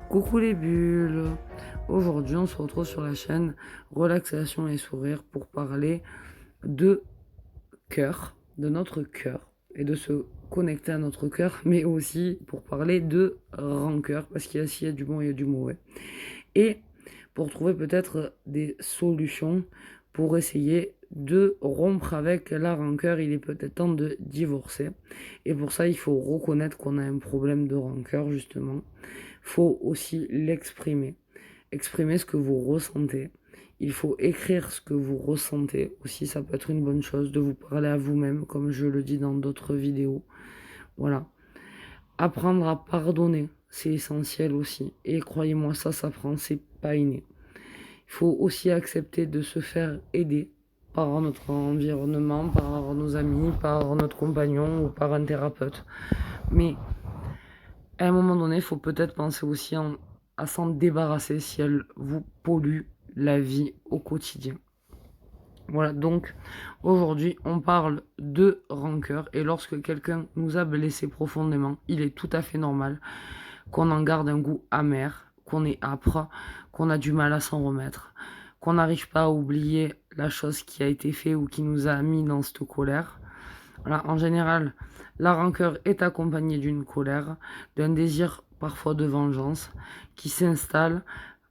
Coucou les bulles. Aujourd'hui on se retrouve sur la chaîne Relaxation et Sourire pour parler de cœur, de notre cœur et de se connecter à notre cœur, mais aussi pour parler de rancœur, parce s'il y a du bon, il y a du mauvais. Et pour trouver peut-être des solutions pour essayer de rompre avec la rancœur, il est peut-être temps de divorcer. Et pour ça, il faut reconnaître qu'on a un problème de rancœur, justement. Il faut aussi l'exprimer. Exprimer ce que vous ressentez. Il faut écrire ce que vous ressentez. Aussi, ça peut être une bonne chose de vous parler à vous-même, comme je le dis dans d'autres vidéos. Voilà. Apprendre à pardonner, c'est essentiel aussi. Et croyez-moi, ça s'apprend, c'est pas inné. Il faut aussi accepter de se faire aider par notre environnement, par nos amis, par notre compagnon ou par un thérapeute. Mais à un moment donné, il faut peut-être penser aussi à s'en débarrasser si elle vous pollue la vie au quotidien. Voilà, donc aujourd'hui on parle de rancœur et lorsque quelqu'un nous a blessés profondément, il est tout à fait normal qu'on en garde un goût amer, qu'on est âpre, qu'on a du mal à s'en remettre, qu'on n'arrive pas à oublier la chose qui a été faite ou qui nous a mis dans cette colère. Voilà, en général, la rancœur est accompagnée d'une colère, d'un désir parfois de vengeance qui s'installe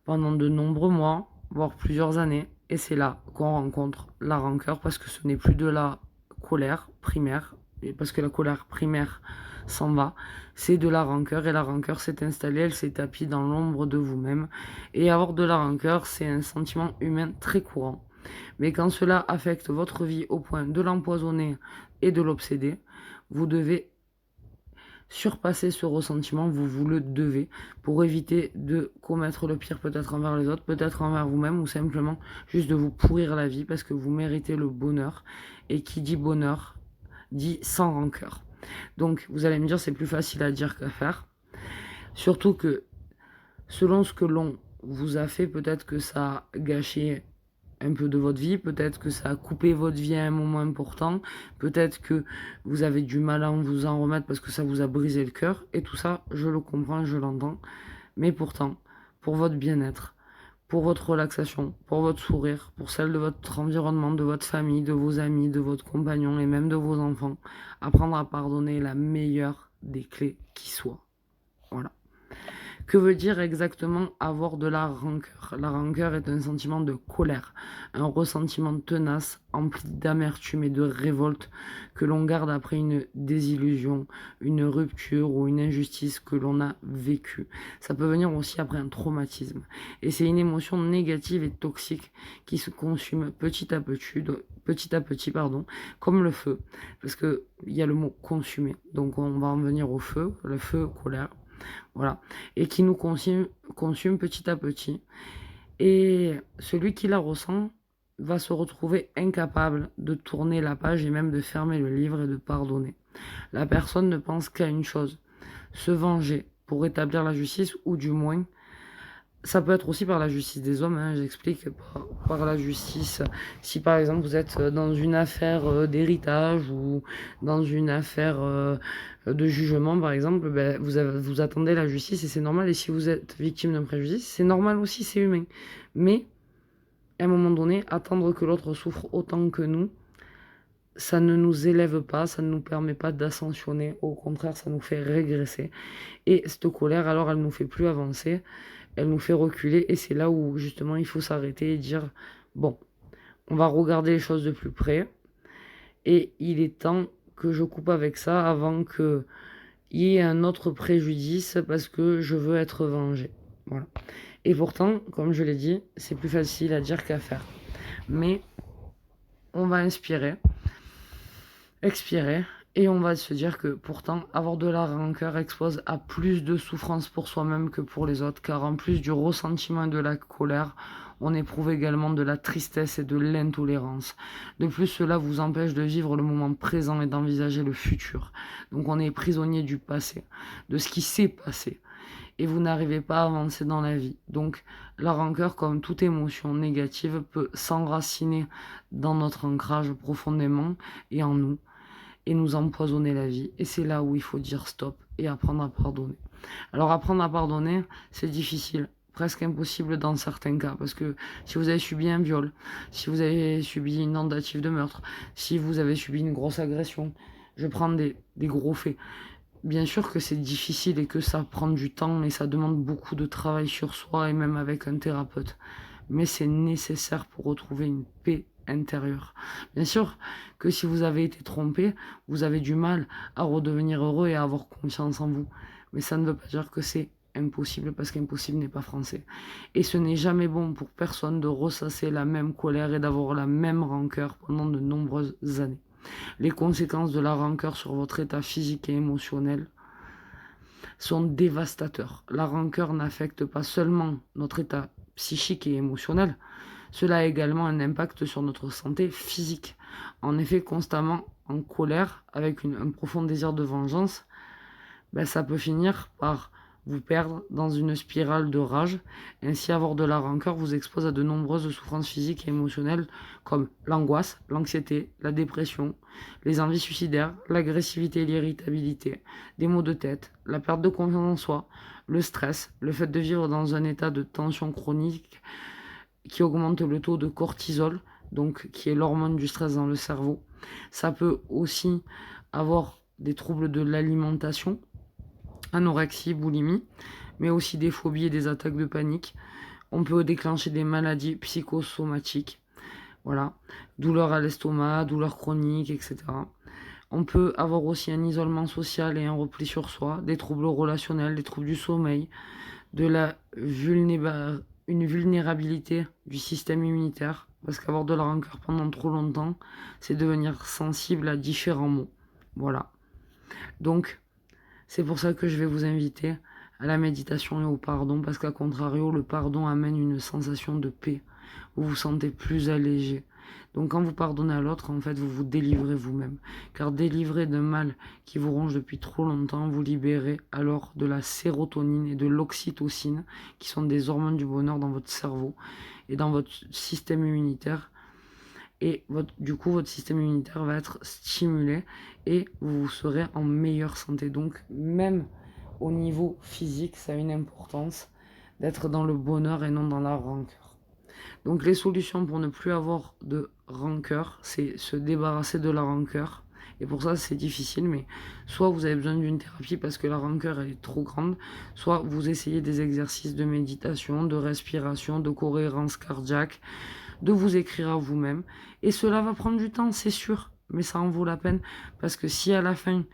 pendant de nombreux mois, voire plusieurs années. Et c'est là qu'on rencontre la rancœur parce que ce n'est plus de la colère primaire, et parce que la colère primaire s'en va, c'est de la rancœur et la rancœur s'est installée, elle s'est tapie dans l'ombre de vous-même. Et avoir de la rancœur, c'est un sentiment humain très courant. Mais quand cela affecte votre vie au point de l'empoisonner et de l'obséder, vous devez surpasser ce ressentiment, vous vous le devez, pour éviter de commettre le pire peut-être envers les autres, peut-être envers vous-même, ou simplement juste de vous pourrir la vie parce que vous méritez le bonheur. Et qui dit bonheur, dit sans rancœur. Donc vous allez me dire c'est plus facile à dire qu'à faire. Surtout que selon ce que l'on vous a fait, peut-être que ça a gâché un peu de votre vie, peut-être que ça a coupé votre vie à un moment important, peut-être que vous avez du mal à vous en remettre parce que ça vous a brisé le cœur, et tout ça, je le comprends, je l'entends, mais pourtant, pour votre bien-être, pour votre relaxation, pour votre sourire, pour celle de votre environnement, de votre famille, de vos amis, de votre compagnon et même de vos enfants, apprendre à pardonner est la meilleure des clés qui soit. Voilà. Que veut dire exactement avoir de la rancœur? La rancœur est un sentiment de colère, un ressentiment tenace, empli d'amertume et de révolte que l'on garde après une désillusion, une rupture ou une injustice que l'on a vécue. Ça peut venir aussi après un traumatisme. Et c'est une émotion négative et toxique qui se consume petit à petit, comme le feu. Parce qu'il y a le mot consumer. Donc on va en venir au feu, le feu, colère. Voilà. Et qui nous consume petit à petit. Et celui qui la ressent va se retrouver incapable de tourner la page et même de fermer le livre et de pardonner. La personne ne pense qu'à une chose, se venger pour rétablir la justice, ou du moins ça peut être aussi par la justice des hommes, hein, j'explique, par la justice. Si par exemple vous êtes dans une affaire d'héritage ou dans une affaire de jugement par exemple, ben, vous attendez la justice et c'est normal. Et si vous êtes victime d'un préjudice, c'est normal aussi, c'est humain. Mais à un moment donné, attendre que l'autre souffre autant que nous, ça ne nous élève pas, ça ne nous permet pas d'ascensionner. Au contraire, ça nous fait régresser. Et cette colère, alors, elle ne nous fait plus avancer, elle nous fait reculer. Et c'est là où, justement, il faut s'arrêter et dire, bon, on va regarder les choses de plus près. Et il est temps que je coupe avec ça avant qu'il y ait un autre préjudice parce que je veux être vengé. Voilà. Et pourtant, comme je l'ai dit, c'est plus facile à dire qu'à faire. Mais on va expirer, et on va se dire que pourtant avoir de la rancœur expose à plus de souffrance pour soi-même que pour les autres, car en plus du ressentiment et de la colère, on éprouve également de la tristesse et de l'intolérance. De plus, cela vous empêche de vivre le moment présent et d'envisager le futur. Donc on est prisonnier du passé, de ce qui s'est passé, et vous n'arrivez pas à avancer dans la vie. Donc la rancœur, comme toute émotion négative, peut s'enraciner dans notre ancrage profondément et en nous. et nous empoisonner la vie. Et c'est là où il faut dire stop et apprendre à pardonner. Alors apprendre à pardonner, c'est difficile, presque impossible dans certains cas, parce que si vous avez subi un viol, si vous avez subi une tentative de meurtre, si vous avez subi une grosse agression, je prends des gros faits. Bien sûr que c'est difficile et que ça prend du temps et ça demande beaucoup de travail sur soi et même avec un thérapeute. Mais c'est nécessaire pour retrouver une paix intérieure. Bien sûr que si vous avez été trompé, vous avez du mal à redevenir heureux et à avoir confiance en vous. Mais ça ne veut pas dire que c'est impossible parce qu'impossible n'est pas français. Et ce n'est jamais bon pour personne de ressasser la même colère et d'avoir la même rancœur pendant de nombreuses années. Les conséquences de la rancœur sur votre état physique et émotionnel sont dévastateurs. La rancœur n'affecte pas seulement notre état psychique et émotionnel, cela a également un impact sur notre santé physique. En effet, constamment en colère, avec un profond désir de vengeance, ça peut finir par vous perdre dans une spirale de rage. Ainsi, avoir de la rancœur vous expose à de nombreuses souffrances physiques et émotionnelles comme l'angoisse, l'anxiété, la dépression, les envies suicidaires, l'agressivité et l'irritabilité, des maux de tête, la perte de confiance en soi, le stress, le fait de vivre dans un état de tension chronique qui augmente le taux de cortisol, donc qui est l'hormone du stress dans le cerveau. Ça peut aussi avoir des troubles de l'alimentation, anorexie, boulimie, mais aussi des phobies et des attaques de panique. On peut déclencher des maladies psychosomatiques, voilà, douleurs à l'estomac, douleurs chroniques, etc. On peut avoir aussi un isolement social et un repli sur soi, des troubles relationnels, des troubles du sommeil, une vulnérabilité du système immunitaire, parce qu'avoir de la rancœur pendant trop longtemps, c'est devenir sensible à différents maux. Voilà. Donc, c'est pour ça que je vais vous inviter à la méditation et au pardon, parce qu'à contrario, le pardon amène une sensation de paix. Vous vous sentez plus allégé. Donc quand vous pardonnez à l'autre, en fait, vous vous délivrez vous-même. Car délivrer d'un mal qui vous ronge depuis trop longtemps, vous libérez alors de la sérotonine et de l'oxytocine, qui sont des hormones du bonheur dans votre cerveau et dans votre système immunitaire. Et du coup, votre système immunitaire va être stimulé et vous serez en meilleure santé. Donc, même au niveau physique, ça a une importance d'être dans le bonheur et non dans la rancœur. Donc, les solutions pour ne plus avoir de rancœur, c'est se débarrasser de la rancœur. Et pour ça, c'est difficile, mais soit vous avez besoin d'une thérapie parce que la rancœur elle est trop grande, soit vous essayez des exercices de méditation, de respiration, de cohérence cardiaque, de vous écrire à vous-même. Et cela va prendre du temps, c'est sûr, mais ça en vaut la peine. Parce que si à la fin,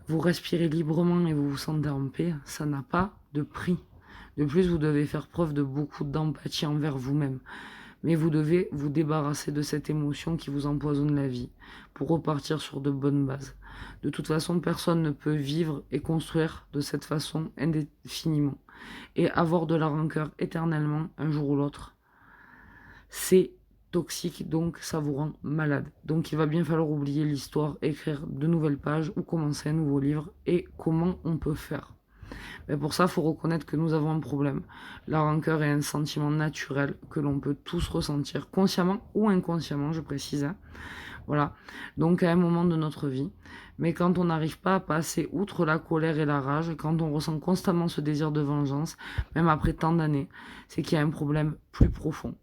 vous respirez librement et vous vous sentez en paix, ça n'a pas de prix. De plus, vous devez faire preuve de beaucoup d'empathie envers vous-même. Mais vous devez vous débarrasser de cette émotion qui vous empoisonne la vie pour repartir sur de bonnes bases. De toute façon, personne ne peut vivre et construire de cette façon indéfiniment. Et avoir de la rancœur éternellement, un jour ou l'autre, c'est toxique, donc ça vous rend malade. Donc il va bien falloir oublier l'histoire, écrire de nouvelles pages ou commencer un nouveau livre. Et comment on peut faire ? Mais pour ça, il faut reconnaître que nous avons un problème. La rancœur est un sentiment naturel que l'on peut tous ressentir, consciemment ou inconsciemment, je précise. Voilà, donc à un moment de notre vie. Mais quand on n'arrive pas à passer outre la colère et la rage, quand on ressent constamment ce désir de vengeance, même après tant d'années, c'est qu'il y a un problème plus profond.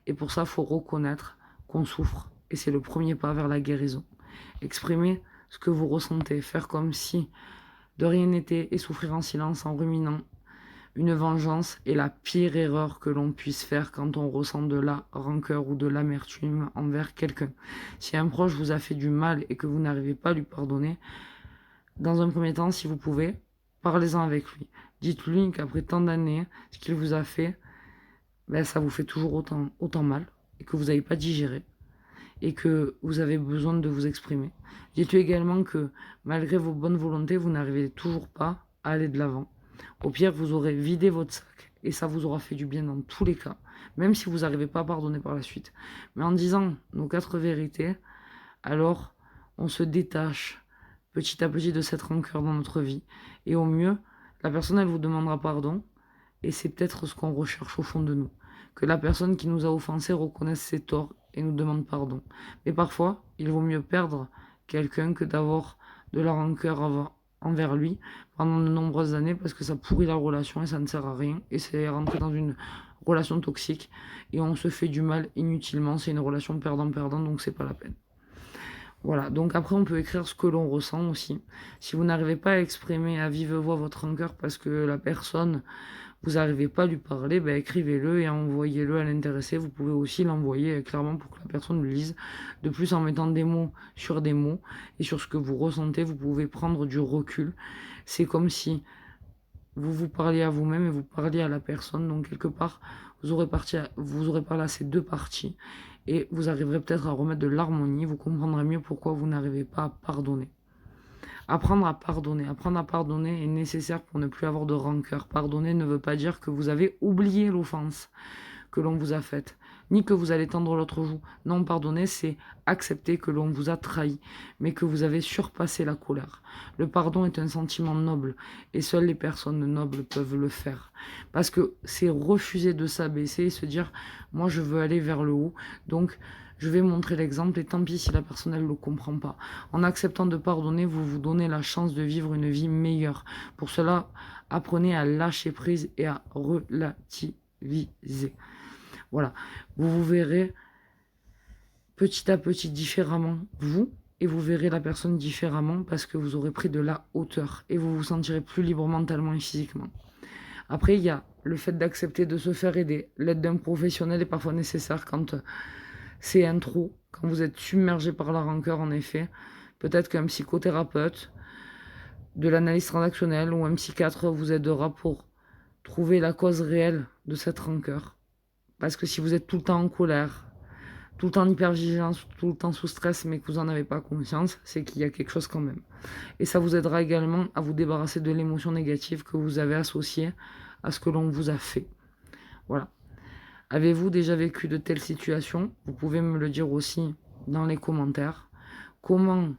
Et pour ça, il faut reconnaître qu'on souffre. Et c'est le premier pas vers la guérison. Exprimer ce que vous ressentez, faire comme si de rien n'était et souffrir en silence en ruminant. Une vengeance est la pire erreur que l'on puisse faire quand on ressent de la rancœur ou de l'amertume envers quelqu'un. Si un proche vous a fait du mal et que vous n'arrivez pas à lui pardonner, dans un premier temps, si vous pouvez, parlez-en avec lui. Dites-lui qu'après tant d'années, ce qu'il vous a fait, ça vous fait toujours autant mal et que vous n'avez pas digéré et que vous avez besoin de vous exprimer. Dites-lui également que malgré vos bonnes volontés, vous n'arrivez toujours pas à aller de l'avant. Au pire, vous aurez vidé votre sac et ça vous aura fait du bien dans tous les cas, même si vous n'arrivez pas à pardonner par la suite. Mais en disant nos 4 vérités, alors on se détache petit à petit de cette rancœur dans notre vie. Et au mieux, la personne, elle vous demandera pardon et c'est peut-être ce qu'on recherche au fond de nous. Que la personne qui nous a offensés reconnaisse ses torts et nous demande pardon. Mais parfois, il vaut mieux perdre quelqu'un que d'avoir de la rancœur envers lui pendant de nombreuses années, parce que ça pourrit la relation et ça ne sert à rien, et c'est rentrer dans une relation toxique et on se fait du mal inutilement. C'est une relation perdant-perdant, donc c'est pas la peine. Voilà, donc après on peut écrire ce que l'on ressent aussi. Si vous n'arrivez pas à exprimer à vive voix votre rancœur parce que la personne, vous n'arrivez pas à lui parler, ben écrivez-le et envoyez-le à l'intéressé. Vous pouvez aussi l'envoyer clairement pour que la personne le lise. De plus, en mettant des mots sur des mots et sur ce que vous ressentez, vous pouvez prendre du recul. C'est comme si vous vous parliez à vous-même et vous parliez à la personne. Donc quelque part, vous aurez parlé à ces deux parties et vous arriverez peut-être à remettre de l'harmonie. Vous comprendrez mieux pourquoi vous n'arrivez pas à pardonner. Apprendre à pardonner est nécessaire pour ne plus avoir de rancœur. Pardonner ne veut pas dire que vous avez oublié l'offense que l'on vous a faite, ni que vous allez tendre l'autre joue. Non, pardonner, c'est accepter que l'on vous a trahi, mais que vous avez surpassé la colère. Le pardon est un sentiment noble, et seules les personnes nobles peuvent le faire. Parce que c'est refuser de s'abaisser et se dire « moi je veux aller vers le haut », donc je vais montrer l'exemple et tant pis si la personne ne le comprend pas. En acceptant de pardonner, vous vous donnez la chance de vivre une vie meilleure. Pour cela, apprenez à lâcher prise et à relativiser. Voilà, vous vous verrez petit à petit différemment, vous, et vous verrez la personne différemment parce que vous aurez pris de la hauteur et vous vous sentirez plus libre mentalement et physiquement. Après, il y a le fait d'accepter de se faire aider. L'aide d'un professionnel est parfois nécessaire quand c'est un trop, quand vous êtes submergé par la rancœur, en effet. Peut-être qu'un psychothérapeute, de l'analyse transactionnelle ou un psychiatre vous aidera pour trouver la cause réelle de cette rancœur. Parce que si vous êtes tout le temps en colère, tout le temps en hypervigilance, tout le temps sous stress, mais que vous n'en avez pas conscience, c'est qu'il y a quelque chose quand même. Et ça vous aidera également à vous débarrasser de l'émotion négative que vous avez associée à ce que l'on vous a fait. Voilà. Avez-vous déjà vécu de telles situations? Vous pouvez me le dire aussi dans les commentaires. Comment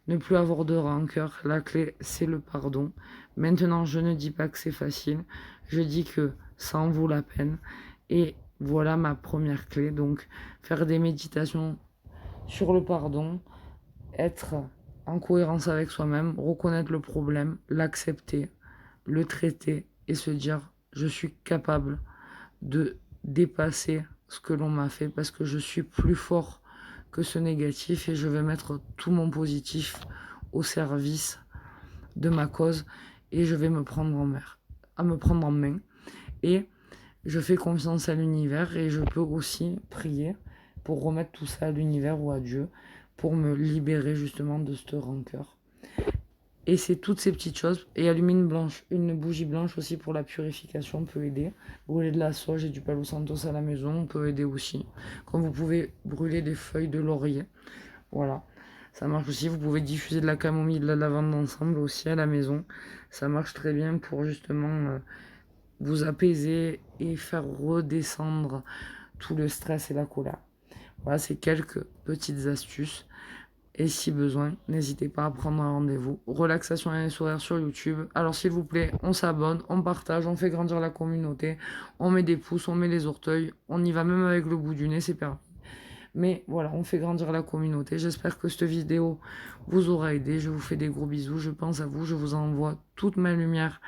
ne plus avoir de rancœur? La clé, c'est le pardon. Maintenant, je ne dis pas que c'est facile. Je dis que ça en vaut la peine. Et voilà ma première clé. Donc, faire des méditations sur le pardon, être en cohérence avec soi-même, reconnaître le problème, l'accepter, le traiter et se dire je suis capable de dépasser ce que l'on m'a fait parce que je suis plus fort que ce négatif et je vais mettre tout mon positif au service de ma cause et je vais me prendre en main et je fais confiance à l'univers et je peux aussi prier pour remettre tout ça à l'univers ou à Dieu pour me libérer justement de cette rancœur. Et c'est toutes ces petites choses. Et allumer une bougie blanche aussi pour la purification peut aider. Brûler de la sauge et du palo santos à la maison peut aider aussi. Comme vous pouvez brûler des feuilles de laurier. Voilà. Ça marche aussi. Vous pouvez diffuser de la camomille et de la lavande ensemble aussi à la maison. Ça marche très bien pour justement vous apaiser et faire redescendre tout le stress et la colère. Voilà, c'est quelques petites astuces. Et si besoin, n'hésitez pas à prendre un rendez-vous. Relaxation et un sourire sur YouTube. Alors s'il vous plaît, on s'abonne, on partage, on fait grandir la communauté. On met des pouces, on met les orteils. On y va même avec le bout du nez, c'est permis. Mais voilà, on fait grandir la communauté. J'espère que cette vidéo vous aura aidé. Je vous fais des gros bisous. Je pense à vous. Je vous envoie toute ma lumière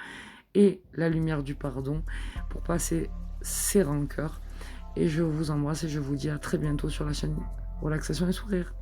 et la lumière du pardon pour passer ces rancœurs. Et je vous embrasse et je vous dis à très bientôt sur la chaîne Relaxation et Sourire.